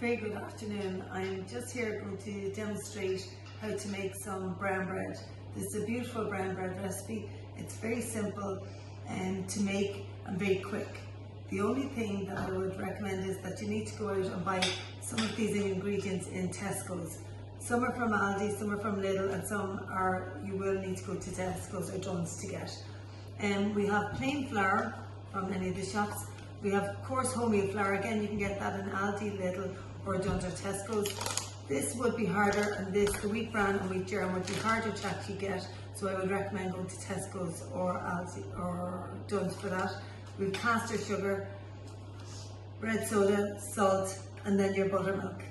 Very good afternoon. I'm just here going to demonstrate how to make some brown bread. This is a beautiful brown bread recipe. It's very simple to make and very quick. The only thing that I would recommend is that you need to go out and buy some of these ingredients in Tesco's. Some are from Aldi, some are from Lidl, and some are you will need to go to Tesco's or Dunnes to get. We have plain flour from any of the shops. We have coarse wholemeal flour. Again, you can get that in Aldi, Lidl, or Dunnes or Tesco's. This would be harder, and the wheat bran and wheat germ would be harder to actually get. So I would recommend going to Tesco's or Aldi or Dunnes for that. We have caster sugar, bread soda, salt, and then your buttermilk.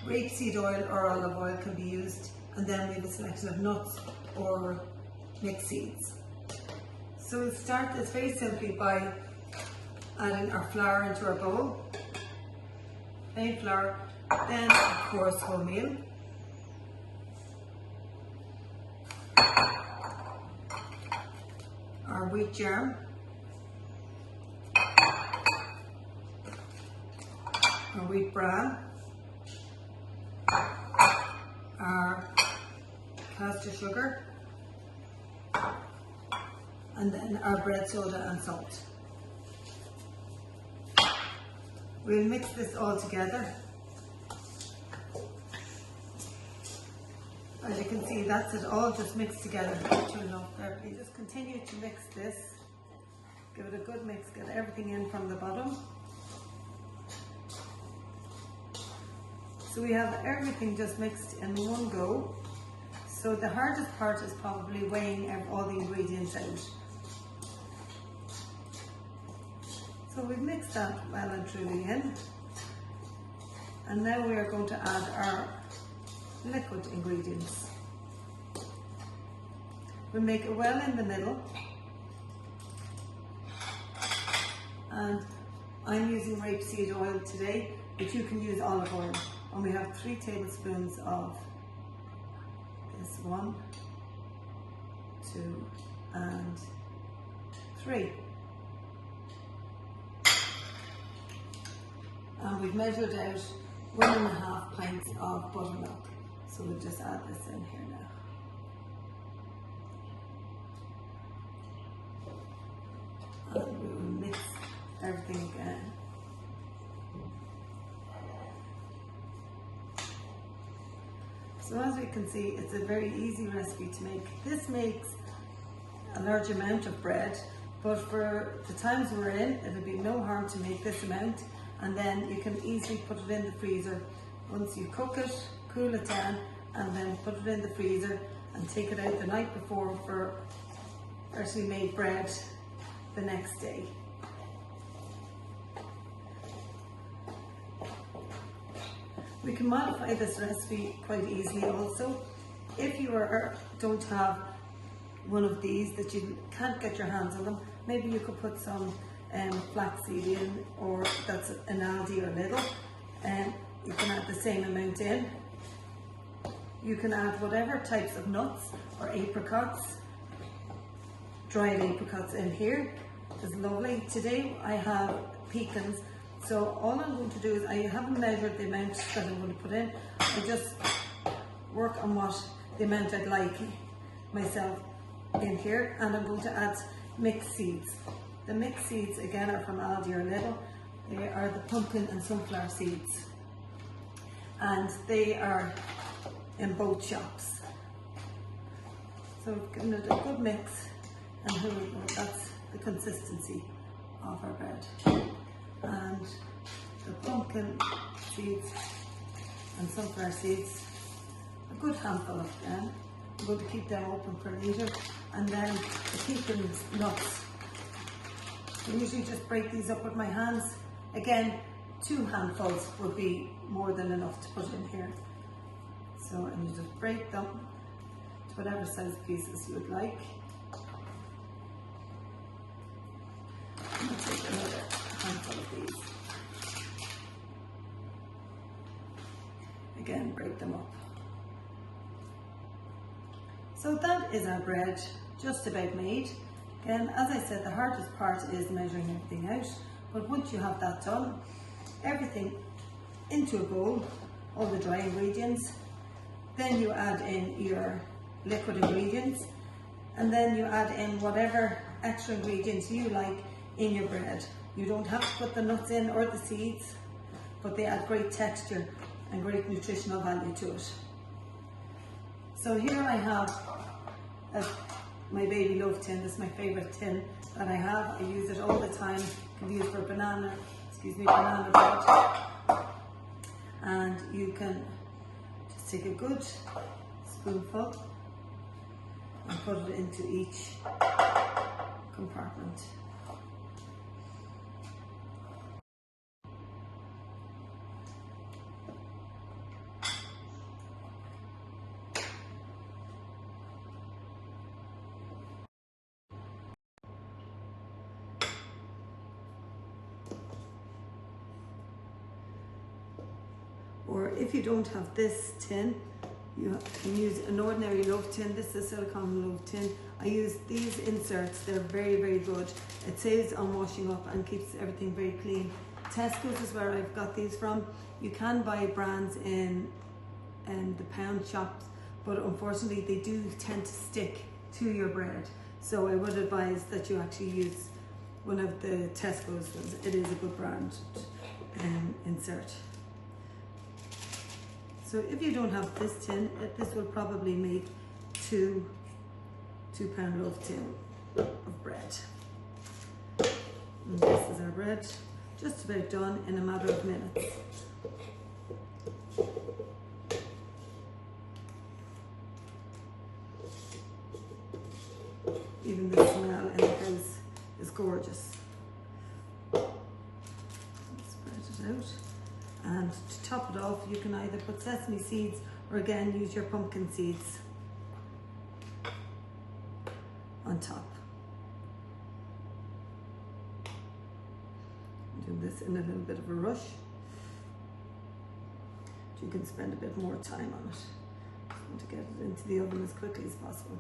Rapeseed oil or olive oil can be used, and then we have a selection of nuts or mixed seeds. So we'll start this very simply by adding our flour into our bowl, plain flour, then of course wholemeal, our wheat germ, our wheat bran, our caster sugar, and then our bread soda and salt. We'll mix this all together. As you can see, that's it all just mixed together. You just continue to mix this. Give it a good mix, get everything in from the bottom. So we have everything just mixed in one go. So the hardest part is probably weighing all the ingredients out. So we've mixed that well and truly in. And now we are going to add our liquid ingredients. We'll make a well in the middle. And I'm using rapeseed oil today, but you can use olive oil. And we have 3 tablespoons of this, 1, 2, and 3. And we've measured out 1.5 pints of buttermilk. So we'll just add this in here now. And we will mix everything again. So as we can see, it's a very easy recipe to make. This makes a large amount of bread, but for the times we're in, it would be no harm to make this amount, and then you can easily put it in the freezer. Once you cook it, cool it down, and then put it in the freezer and take it out the night before for freshly made bread the next day. We can modify this recipe quite easily also. If you don't have one of these, that you can't get your hands on them, maybe you could put some flaxseed in, or that's an Aldi or Lidl, and you can add the same amount in. You can add whatever types of nuts or apricots, dried apricots in here. It's lovely. Today I have pecans. So all I'm going to do is, I haven't measured the amount that I'm going to put in. I just work on the amount I'd like myself in here, and I'm going to add mixed seeds. The mixed seeds again are from Aldi or Lidl. They are the pumpkin and sunflower seeds, and they are in both shops. So giving it a good mix, and here we go. That's the consistency of our bread. And the pumpkin seeds and sunflower seeds, a good handful of them. I'm going to keep them open for later. And then the pecan nuts. I usually just break these up with my hands. Again, 2 handfuls would be more than enough to put in here. So, and you just break them to whatever size pieces you would like. I'm going to take another handful of these. Again, break them up. So that is our bread just about made. Again, as I said, the hardest part is measuring everything out, but once you have that done, everything into a bowl all the dry ingredients. Then you add in your liquid ingredients, and then you add in whatever extra ingredients you like in your bread. You don't have to put the nuts in or the seeds, but they add great texture and great nutritional value to it. So here I have my baby loaf tin. This is my favorite tin that I have. I use it all the time. It can be used for banana bread. And you can just take a good spoonful and put it into each compartment. Or if you don't have this tin, you can use an ordinary loaf tin. This is a silicone loaf tin. I use these inserts. They're very, very good. It saves on washing up and keeps everything very clean. Tesco's is where I've got these from. You can buy brands in the pound shops, but unfortunately they do tend to stick to your bread. So I would advise that you actually use one of the Tesco's. It is a good brand insert. So if you don't have this tin, this will probably make two pound loaf tin of bread. And this is our bread, just about done in a matter of minutes. Even the smell in the house is gorgeous. Spread it out. And to top it off, you can either put sesame seeds or again use your pumpkin seeds on top. Do this in a little bit of a rush. You can spend a bit more time on it. Just want to get it into the oven as quickly as possible.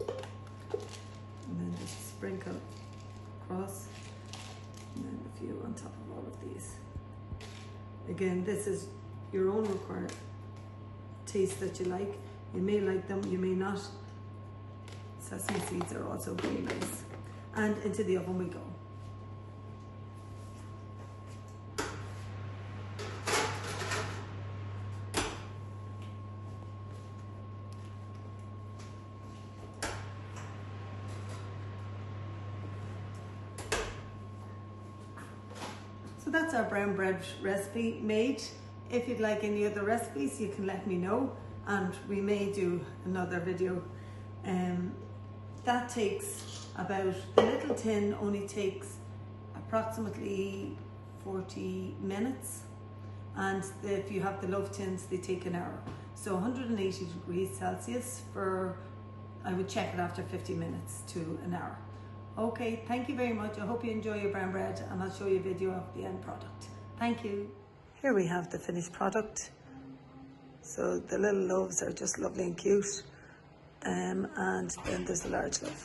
And then just sprinkle across, and then a few on top of all of these. Again, this is your own required taste that you like. You may like them, you may not. Sesame seeds are also very nice. And into the oven we go. So that's our brown bread recipe made. If you'd like any other recipes, you can let me know, and we may do another video. That takes about, the little tin only takes approximately 40 minutes, and if you have the loaf tins, they take an hour. So 180 degrees Celsius for, I would check it after 50 minutes to an hour. Okay, thank you very much. I hope you enjoy your brown bread, and I'll show you a video of the end product. Thank you. Here we have the finished product. So the little loaves are just lovely and cute. And then there's a large loaf.